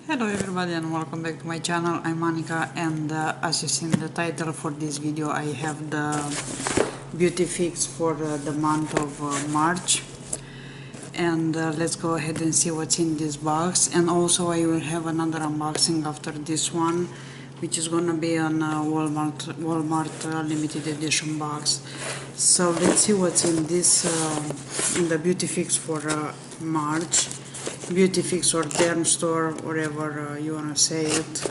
Hello everybody and welcome back to my channel. I'm Monica, and as you see in the title for this video, I have the Beautyfix for the month of March. And let's go ahead and see what's in this box. And also I will have another unboxing after this one, which is gonna be on Walmart limited edition box. So let's see what's in this in the Beautyfix for March. Beautyfix or Dermstore, whatever you wanna say it.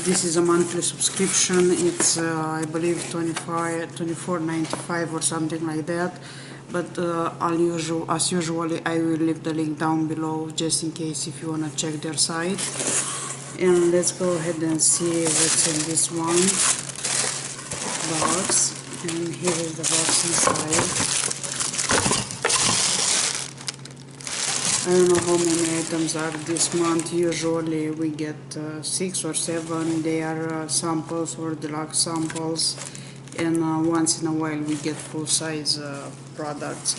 This is a monthly subscription. It's I believe $24.95 or something like that. But as usually, I will leave the link down below just in case if you wanna check their site. And let's go ahead and see what's in this one box. And here is the box inside. I don't know how many items are this month. Usually we get 6 or 7. They are samples or deluxe samples, and once in a while we get full-size products.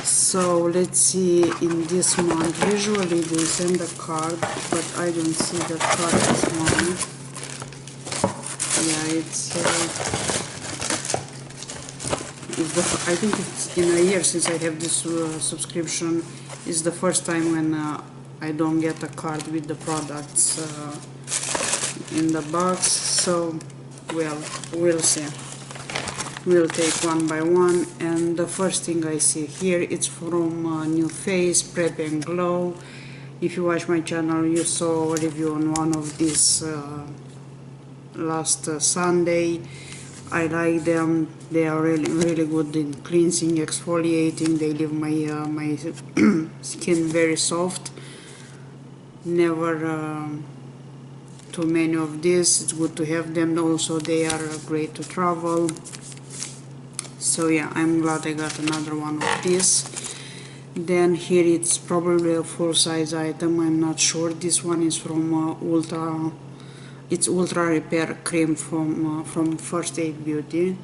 So let's see, in this month usually they send a card, but I don't see the card this month. Yeah, I think it's in a year since I have this subscription. It's the first time when I don't get a card with the products in the box. So, well, we'll see. We'll take one by one. And the first thing I see here, it's from New Face Prep and Glow. If you watch my channel, you saw a review on one of these last Sunday. I like them. They are really good in cleansing, exfoliating. They leave my skin very soft. Never too many of this. It's good to have them. Also, they are great to travel. So yeah, I'm glad I got another one of this. Then here it's probably a full-size item. I'm not sure. This one is from It's Ultra Repair Cream from First Aid Beauty,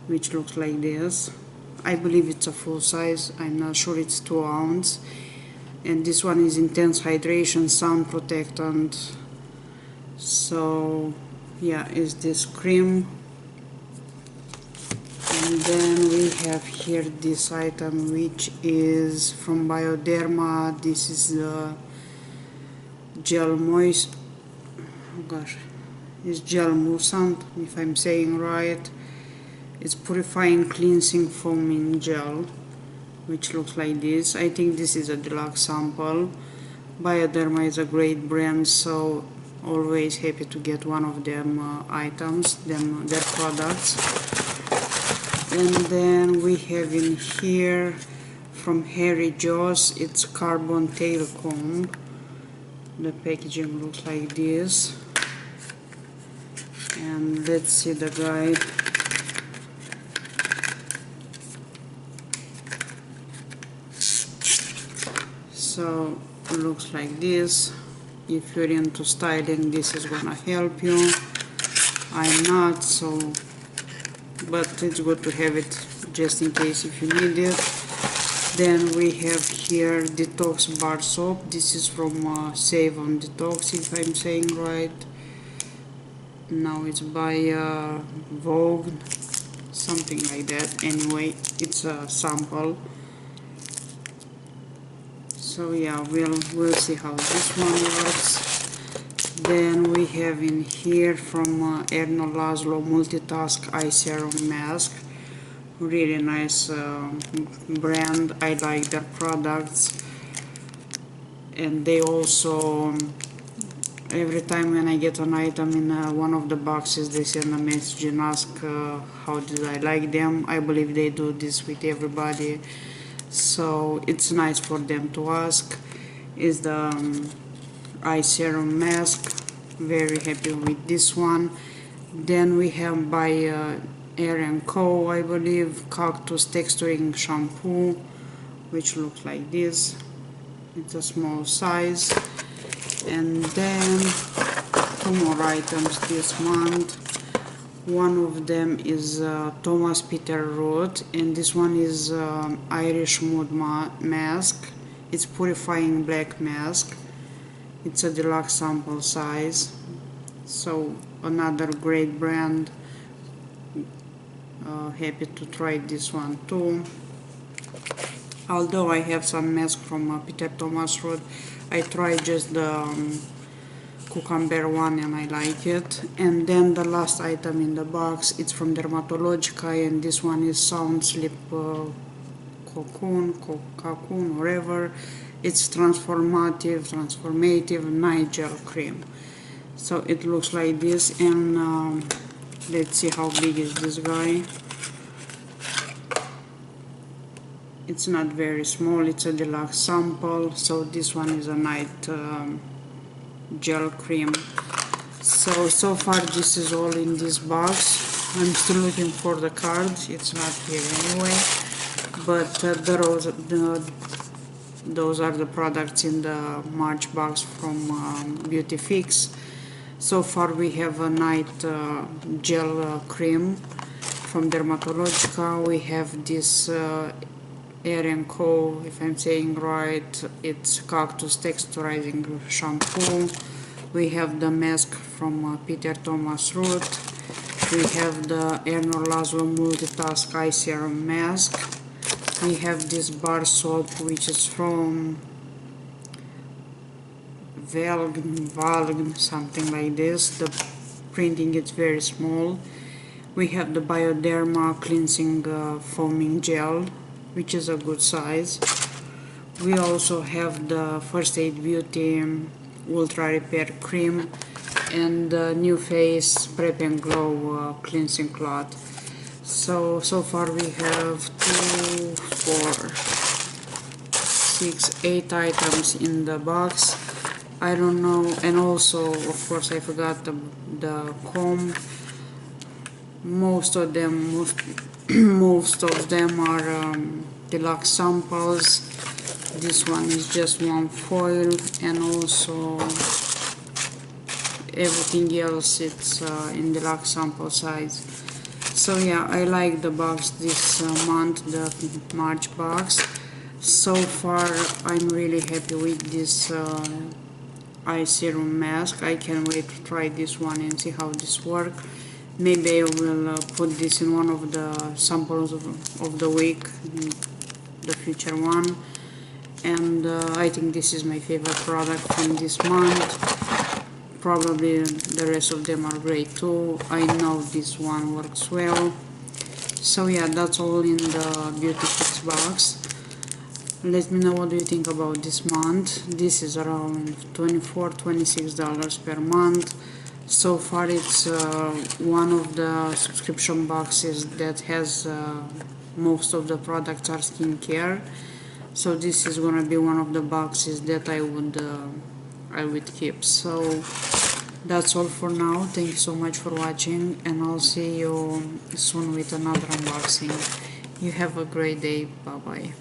which looks like this. I believe it's a full size. I'm not sure, it's 2 ounce. And this one is Intense Hydration Sun Protectant. So yeah, is this cream. And then we have here this item, which is from Bioderma. This is the gel moist. Oh gosh, it's gel moussant, if I'm saying right. It's purifying cleansing foaming gel, which looks like this. I think this is a deluxe sample. Bioderma is a great brand, so always happy to get one of them their products. And then we have in here from Harry Joss, it's Carbon Tail Comb. The packaging looks like this. And let's see the guide. So it looks like this. If you're into styling, this is gonna help you. I'm not, so but it's good to have it just in case if you need it. Then we have here Detox Bar Soap. This is from Save on Detox, if I'm saying right. Now it's by Vogue, something like that. Anyway, it's a sample. So yeah, we'll see how this one works. Then we have in here from Erno Laszlo Multitask Eye Serum Mask. Really nice brand. I like their products. And they also, every time when I get an item in one of the boxes, they send a message and ask how did I like them. I believe they do this with everybody, so it's nice for them to ask. Is the eye serum mask. Very happy with this one. Then we have by Air & Co, I believe, Cactus Texturing Shampoo, which looks like this. It's a small size. And then 2 more items this month. One of them is Thomas Peter Roth, and this one is Irish Mood Mask. it's purifying black mask. It's a deluxe sample size, so another great brand. Happy to try this one too. Although I have some mask from Peter Thomas Roth, I tried just the cucumber one and I like it. And then the last item in the box, it's from Dermatologica, and this one is Sound Sleep Cocoon, whatever. It's transformative night gel cream. So it looks like this, and let's see how big is this guy. It's not very small, it's a deluxe sample, so this one is a night gel cream. So far this is all in this box. I'm still looking for the card, it's not here anyway, but those are the products in the March box from Beautyfix. So far we have a night gel cream from Dermatologica. We have this Air & Co, if I'm saying right, it's Cactus Texturizing Shampoo. We have the mask from Peter Thomas Roth. We have the Erno Laszlo Multitask Eye Serum Mask. We have this bar soap, which is from Valg, something like this. The printing is very small. We have the Bioderma Cleansing Foaming Gel, which is a good size. We also have the First Aid Beauty Ultra Repair Cream and the New Face Prep and Glow Cleansing Cloth. So far we have 2, 4, 6, 8 items in the box. I don't know, and also of course I forgot the comb. Most of them are deluxe samples. This one is just one foil, and also everything else it's in deluxe sample size. So yeah, I like the box this month, the March box. So far I'm really happy with this eye serum mask. I can't wait to try this one and see how this works. Maybe I will put this in one of the samples of the week, the future one. And I think this is my favorite product from this month. Probably the rest of them are great too. I know this one works well. So yeah, that's all in the Beautyfix box. Let me know what do you think about this month. This is around $24–26 per month. So far it's one of the subscription boxes that has most of the products are skincare. So this is gonna be one of the boxes that I would keep. So that's all for now. Thank you so much for watching, and I'll see you soon with another unboxing. You have a great day. Bye bye.